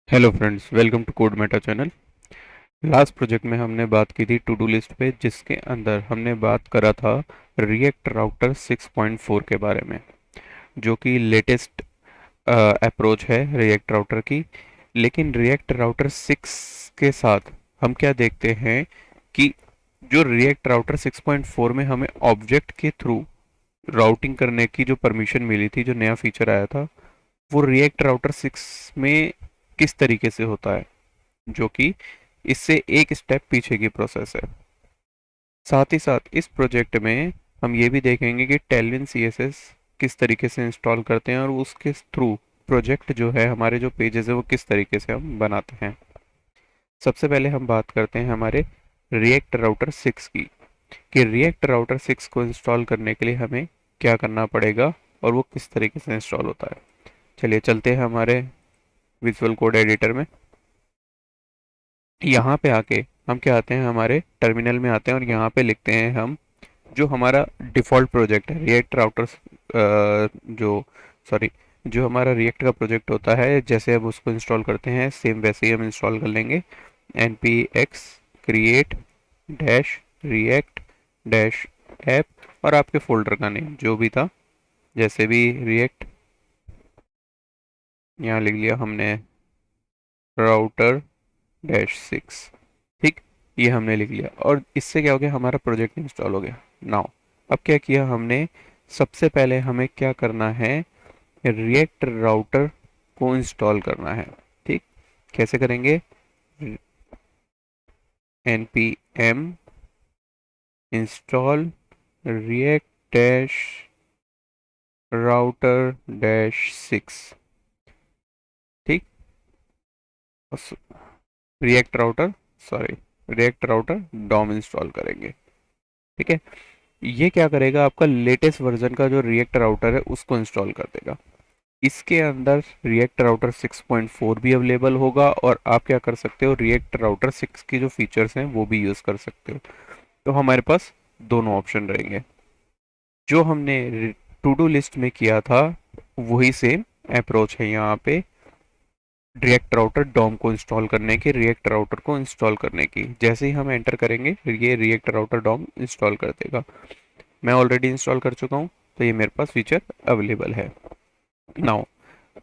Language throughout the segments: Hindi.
Hello friends, welcome to Code Meta channel. Last project में हमने बात की थी टू डू लिस्ट पे, जिसके अंदर हमने बात करा था रिएक्ट राउटर 6.4 के बारे में, जो कि लेटेस्ट अप्रोच है रिएक्ट राउटर की। लेकिन रिएक्ट राउटर 6 के साथ हम क्या देखते हैं कि जो रिएक्ट राउटर 6.4 में हमें ऑब्जेक्ट के थ्रू राउटिंग करने की जो परमिशन मिली थी, जो नया फीचर आया था, वो रिएक्ट राउटर 6 में किस तरीके से होता है, जो कि इससे एक स्टेप पीछे की प्रोसेस है। साथ ही साथ इस प्रोजेक्ट में हम ये भी देखेंगे कि टेलविन सीएसएस किस तरीके से इंस्टॉल करते हैं और उसके थ्रू प्रोजेक्ट जो है, हमारे जो पेजेस है, वो किस तरीके से हम बनाते हैं। सबसे पहले हम बात करते हैं हमारे रिएक्ट राउटर 6 की, कि रिएक्ट राउटर 6 को इंस्टॉल करने के लिए हमें क्या करना पड़ेगा और वो किस तरीके से इंस्टॉल होता है। चलिए चलते हैं हमारे विजुअल कोड एडिटर में। यहाँ पे आके हम क्या आते हैं, हमारे टर्मिनल में आते हैं और यहाँ पे लिखते हैं हम जो हमारा डिफ़ॉल्ट प्रोजेक्ट है रिएक्ट राउटर्स, जो सॉरी जो हमारा रिएक्ट का प्रोजेक्ट होता है, जैसे अब उसको इंस्टॉल करते हैं सेम वैसे ही हम इंस्टॉल कर लेंगे। N P X create dash React dash app, और आपके फोल्डर का नेम जो भी था, जैसे भी रिएक्ट यहाँ लिख लिया हमने, राउटर डैश 6। ठीक, ये हमने लिख लिया और इससे क्या हो गया, हमारा प्रोजेक्ट इंस्टॉल हो गया। नाउ अब क्या किया हमने, सबसे पहले हमें क्या करना है, रिएक्ट राउटर को इंस्टॉल करना है। ठीक, कैसे करेंगे, npm install React dash router dash 6। ठीक, React router sorry React router DOM install करेंगे। ठीक है, ये क्या करेगा, आपका लेटेस्ट वर्जन का जो रिएक्ट राउटर है उसको इंस्टॉल कर देगा। इसके अंदर रिएक्ट राउटर 6.4 भी अवेलेबल होगा और आप क्या कर सकते हो, रिएक्ट राउटर 6 की जो फीचर्स हैं वो भी यूज़ कर सकते हो। तो हमारे पास दोनों ऑप्शन रहेंगे। जो हमने टू डू लिस्ट में किया था वही सेम अप्रोच है यहाँ पे, रिएक्ट राउटर डॉम को इंस्टॉल करने की, रिएक्ट राउटर को इंस्टॉल करने की। जैसे ही हम एंटर करेंगे ये रिएक्ट राउटर डॉम इंस्टॉल कर देगा। मैं ऑलरेडी इंस्टॉल कर चुका हूँ, तो ये मेरे पास फीचर अवेलेबल है। नाउ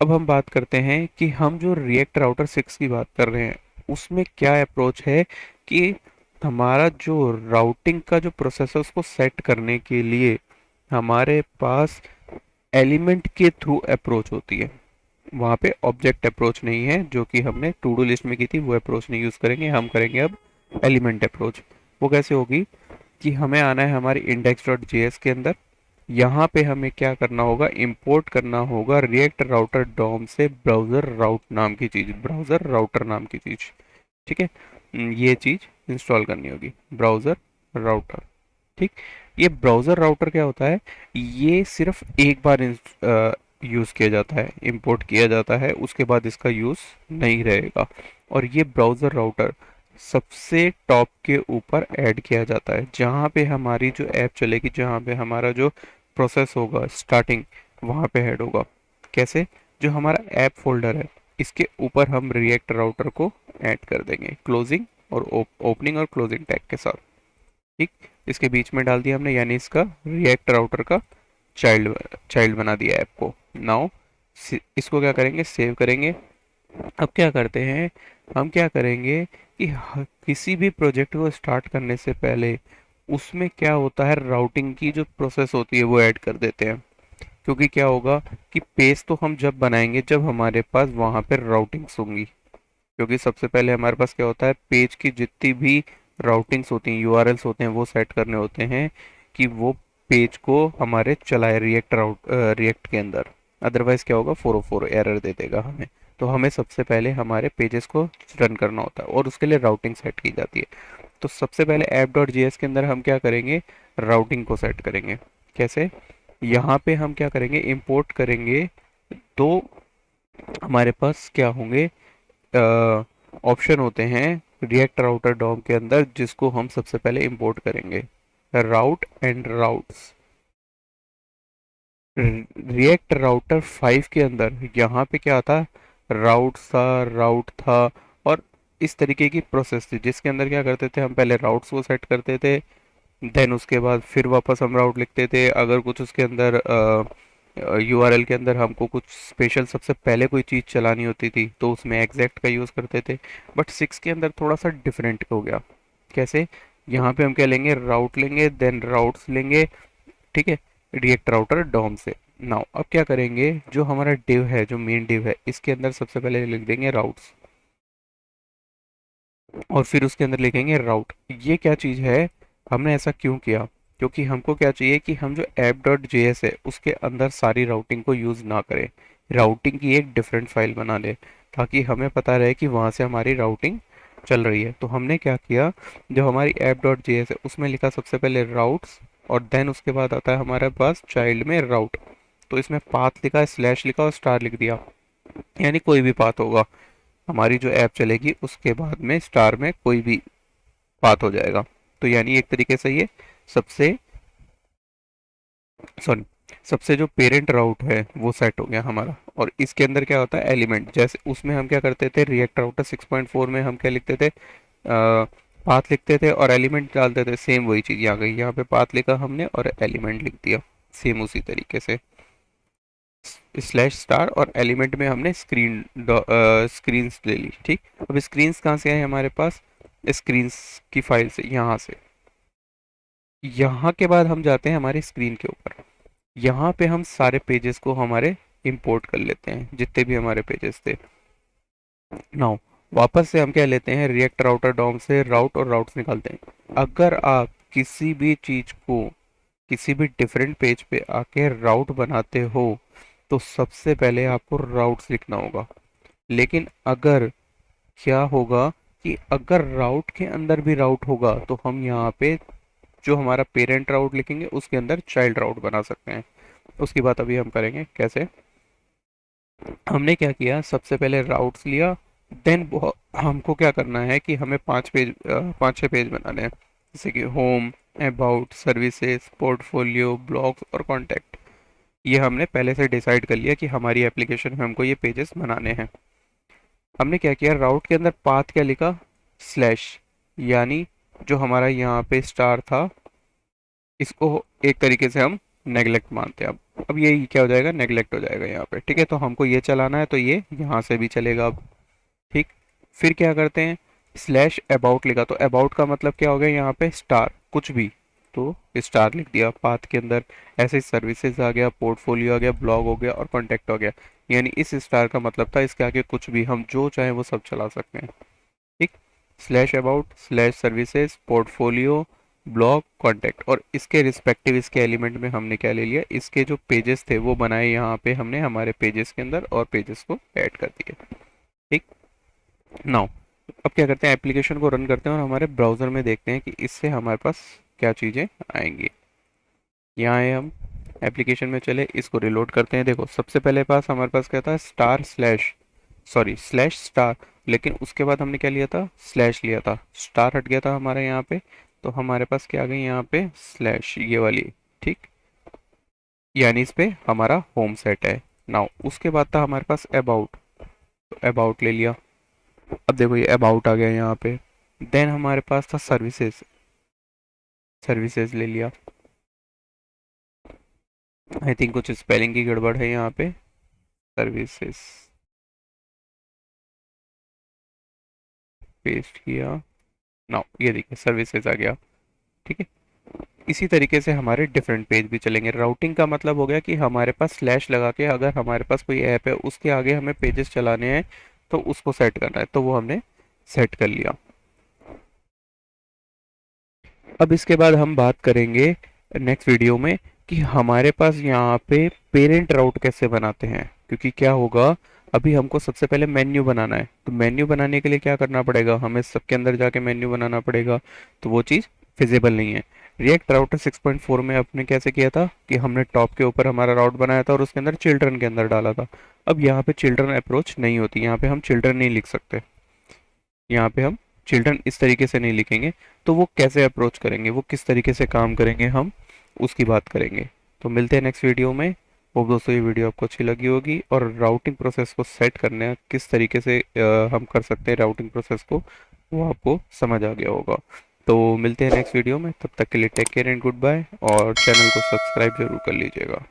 अब हम बात करते हैं कि हम जो रिएक्ट राउटर 6 की बात कर रहे हैं उसमें क्या अप्रोच है, कि हमारा जो राउटिंग का जो प्रोसेस है उसको सेट करने के लिए हमारे पास एलिमेंट के थ्रू अप्रोच होती है। वहाँ पे ऑब्जेक्ट अप्रोच नहीं है, जो कि हमने टू डू लिस्ट में की थी, वो अप्रोच नहीं यूज़ करेंगे, हम करेंगे अब एलिमेंट अप्रोच। वो कैसे होगी, कि हमें आना है हमारी index.js के अंदर। यहाँ पे हमें क्या करना होगा, इंपोर्ट करना होगा रिएक्ट राउटर डॉम से ब्राउज़र राउट नाम की चीज़, ब्राउज़र राउटर नाम की चीज़। ठीक है, ये चीज़ इंस्टॉल करनी होगी, ब्राउज़र राउटर। ठीक, ये ब्राउज़र राउटर क्या होता है, ये सिर्फ एक बार यूज़ किया जाता है, इंपोर्ट किया जाता है, उसके बाद इसका यूज़ नहीं रहेगा। और ये ब्राउज़र राउटर सबसे टॉप के ऊपर ऐड किया जाता है, जहाँ पे हमारी जो ऐप चलेगी, जहाँ पे हमारा जो प्रोसेस होगा स्टार्टिंग, वहाँ पे ऐड होगा। कैसे, जो हमारा ऐप फोल्डर है इसके ऊपर हम रिएक्ट राउटर को ऐड कर देंगे, क्लोजिंग और ओपनिंग और क्लोजिंग टैग के साथ। ठीक, इसके बीच में डाल दिया हमने, यानी इसका रिएक्ट राउटर का चाइल्ड चाइल्ड बना दिया ऐप को। नाउ इसको क्या करेंगे, सेव करेंगे। अब क्या करते हैं, हम क्या करेंगे कि किसी भी प्रोजेक्ट को स्टार्ट करने से पहले उसमें क्या होता है, राउटिंग की जो प्रोसेस होती है वो ऐड कर देते हैं। क्योंकि क्या होगा कि पेज तो हम जब बनाएंगे जब हमारे पास वहाँ पर राउटिंग्स होंगी। क्योंकि सबसे पहले हमारे पास क्या होता है, पेज की जितनी भी राउटिंग्स होती हैं, यूआरएल्स होते हैं, वो सेट करने होते हैं कि वो पेज को हमारे चलाए रिएक्ट के अंदर। अदरवाइज क्या होगा, 404 एरर दे देगा हमें। तो हमें सबसे पहले हमारे पेजेस को रन करना होता है और उसके लिए राउटिंग सेट की जाती है। तो सबसे पहले app.js के अंदर हम क्या करेंगे, राउटिंग को सेट करेंगे। कैसे, यहाँ पे हम क्या करेंगे, इंपोर्ट करेंगे। तो हमारे पास क्या होंगे, ऑप्शन होते हैं रिएक्ट राउटर डॉम के अंदर, जिसको हम सबसे पहले इंपोर्ट करेंगे, राउट एंड राउट्स। रिएक्ट राउटर 5 के अंदर यहाँ पे क्या आता है, राउट था और इस तरीके की प्रोसेस थी जिसके अंदर क्या करते थे हम पहले राउट्स को सेट करते थे, देन उसके बाद फिर वापस हम राउट लिखते थे। अगर कुछ उसके अंदर यूआरएल के अंदर हमको कुछ स्पेशल सबसे पहले कोई चीज़ चलानी होती थी तो उसमें एग्जैक्ट का यूज़ करते थे। बट 6 के अंदर थोड़ा सा डिफरेंट हो गया। कैसे? यहाँ पे हम क्या लेंगे, राउट लेंगे, देन राउट्स लेंगे, ठीक है, रिएक्ट राउटर डॉम से। नाउ अब क्या करेंगे, जो हमारा डिव है, जो मेन डिव है, इसके अंदर सबसे पहले लिख देंगे राउट्स और फिर उसके अंदर लिखेंगे राउट। ये क्या चीज़ है, हमने ऐसा क्यों किया? क्योंकि हमको क्या चाहिए कि हम जो app.js है उसके अंदर सारी राउटिंग को यूज़ ना करें, राउटिंग की एक डिफरेंट फाइल बना ले ताकि हमें पता रहे कि वहाँ से हमारी राउटिंग चल रही है। तो हमने क्या किया, जो हमारी app.js है उसमें लिखा सबसे पहले राउट्स और देन उसके बाद आता है हमारे पास चाइल्ड में राउट। तो इसमें पाथ लिखा, स्लैश लिखा और स्टार लिख दिया, यानी कोई भी पाथ होगा, हमारी जो ऐप चलेगी उसके बाद में स्टार में कोई भी पाथ हो जाएगा। तो यानी एक तरीके से ये सबसे सॉरी सबसे जो पेरेंट राउट है वो सेट हो गया हमारा। और इसके अंदर क्या होता है, एलिमेंट, जैसे उसमें हम क्या करते थे, रिएक्ट राउटर 6.4 में हम क्या लिखते थे, पाथ लिखते थे और एलिमेंट डालते थे। सेम वही चीज़ यहाँ गई, यहाँ पे पाथ लिखा हमने और एलिमेंट लिख दिया, सेम उसी तरीके से स्लैश स्टार और एलिमेंट में हमने स्क्रीन्स ले ली। ठीक, अब स्क्रीन्स कहाँ से आए हमारे पास, स्क्रीन्स की फाइल से, यहाँ से। यहाँ के बाद हम जाते हैं हमारे स्क्रीन के ऊपर, यहाँ पे हम सारे पेजेस को हमारे इंपोर्ट कर लेते हैं, जितने भी हमारे पेजेस थे। नाउ वापस से हम क्या लेते हैं, रिएक्ट राउटर डॉम से राउट और राउट्स निकालते हैं। अगर आप किसी भी चीज़ को किसी भी डिफरेंट पेज पे आके राउट बनाते हो तो सबसे पहले आपको राउट्स लिखना होगा। लेकिन अगर क्या होगा कि अगर राउट के अंदर भी राउट होगा तो हम यहाँ पे जो हमारा पेरेंट राउट लिखेंगे उसके अंदर चाइल्ड राउट बना सकते हैं। उसकी बात अभी हम करेंगे कैसे। हमने क्या किया, सबसे पहले राउट्स लिया, देन हमको क्या करना है कि हमें 5-6 पेज बनाने हैं, जैसे कि home, about, services, portfolio, blogs और कॉन्टैक्ट। ये हमने पहले से डिसाइड कर लिया कि हमारी एप्लीकेशन में हमको ये पेजेस बनाने हैं। हमने क्या किया, राउट के अंदर पाथ क्या लिखा, स्लैश, यानी जो हमारा यहाँ पे स्टार था इसको एक तरीके से हम नेगलेक्ट मानते हैं। अब ये क्या हो जाएगा, नेगलेक्ट हो जाएगा यहाँ पे। ठीक है, तो हमको ये चलाना है तो ये यहाँ से भी चलेगा अब। ठीक, फिर क्या करते हैं, स्लैश अबाउट लिखा, तो अबाउट का मतलब क्या हो गया, यहाँ पे स्टार कुछ भी, तो स्टार लिख दिया पाथ के अंदर। ऐसे सर्विसेज आ गया, पोर्टफोलियो आ गया, ब्लॉग हो गया और कॉन्टैक्ट हो गया। यानी इस स्टार का मतलब था इसके आगे कुछ भी, हम जो चाहें वो सब चला सकते हैं। ठीक, slash about, slash services, portfolio, blog, contact, और इसके रिस्पेक्टिव इसके एलिमेंट में हमने क्या ले लिया, इसके जो पेजेस थे वो बनाए यहाँ पे हमने हमारे पेजेस के अंदर और पेजेस को ऐड कर दिए। ठीक, नाउ अब क्या करते हैं, एप्लीकेशन को रन करते हैं और हमारे ब्राउज़र में देखते हैं कि इससे हमारे पास क्या चीज़ें आएंगी। यहाँ आए हम, एप्लीकेशन में चले, इसको रिलोड करते हैं। देखो सबसे पहले पास हमारे पास क्या था, स्लैश स्टार, लेकिन उसके बाद हमने क्या लिया था, स्लैश लिया था, स्टार हट गया था हमारे यहाँ पे, तो हमारे पास क्या आ गई यहाँ पे, स्लैश, ये वाली। ठीक, यानी इस पे हमारा होम सेट है। नाउ उसके बाद था हमारे पास अबाउट, तो अबाउट ले लिया। अब देखो ये अबाउट आ गया यहाँ पे। देन हमारे पास था सर्विसेज, सर्विसेज ले लिया। आई थिंक कुछ स्पेलिंग की गड़बड़ है यहाँ पे, सर्विसेज पेस्ट किया। नाउ ये देखिए सर्विसेज आ गया। ठीक है, इसी तरीके से हमारे डिफरेंट पेज भी चलेंगे। राउटिंग का मतलब हो गया कि हमारे पास स्लैश लगा के अगर हमारे पास कोई ऐप है उसके आगे हमें पेजेस चलाने हैं तो उसको सेट करना है, तो वो हमने सेट कर लिया। अब इसके बाद हम बात करेंगे नेक्स्ट वीडियो में कि हमारे पास यहाँ पे पेरेंट राउट कैसे बनाते हैं। क्योंकि क्या होगा, अभी हमको सबसे पहले मेन्यू बनाना है, तो मेन्यू बनाने के लिए क्या करना पड़ेगा, हमें सबके अंदर जाके मेन्यू बनाना पड़ेगा, तो वो चीज़ फिजिबल नहीं है। रिएक्ट राउटर 6.4 में आपने कैसे किया था कि हमने टॉप के ऊपर हमारा राउट बनाया था और उसके अंदर चिल्ड्रन के अंदर डाला था। अब यहाँ पे चिल्ड्रन अप्रोच नहीं होती, यहाँ पे हम चिल्ड्रन नहीं लिख सकते, यहाँ पे हम चिल्ड्रन इस तरीके से नहीं लिखेंगे। तो वो कैसे अप्रोच करेंगे, वो किस तरीके से काम करेंगे, हम उसकी बात करेंगे। तो मिलते हैं नेक्स्ट वीडियो में। होप दोस्तों ये वीडियो आपको अच्छी लगी होगी, और राउटिंग प्रोसेस को सेट करने किस तरीके से हम कर सकते हैं राउटिंग प्रोसेस को, वो आपको समझ आ गया होगा। तो मिलते हैं नेक्स्ट वीडियो में, तब तक के लिए take care and good bye, और चैनल को सब्सक्राइब जरूर कर लीजिएगा।